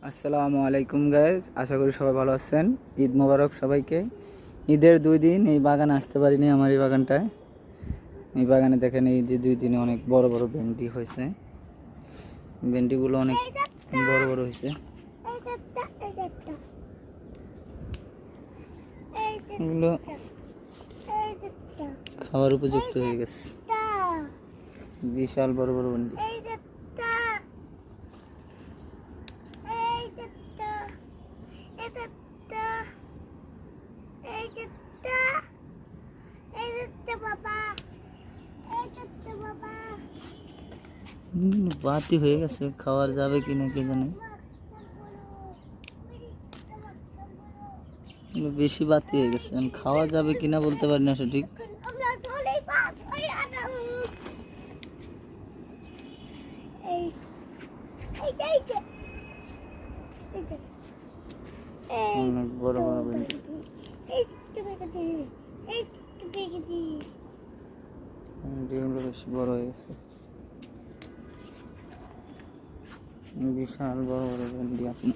আসসালামু আলাইকুম গাইজ, আশা করি সবাই ভালো আছেন। ঈদ মোবারক সবাইকে। ঈদের 2 দিন এই বাগানে আসতে পারিনি। আমার এই বাগানটায়, এই বাগানে দেখেন এই যে 2 দিনে অনেক বড় বড় ভেন্ডি হয়েছে। ভেন্ডিগুলো অনেক বড় বড় হয়েছে। এগুলো খাওয়ার উপযুক্ত হয়ে গেছে। বিশাল বড় বড় ভেন্ডি। বাতি হয়ে গেছে, খাওয়ার যাবে কিনা কে জানে। বেশি বাতি হয়ে গেছে, খাওয়া যাবে কিনা বলতে পারি না সঠিক। অনেক বড় বড় ভেন্ডি। ভেন্ডিগুলো বেশি বড় হয়ে গেছে। বিশাল বড় বড় ভেন্ডি। আপনি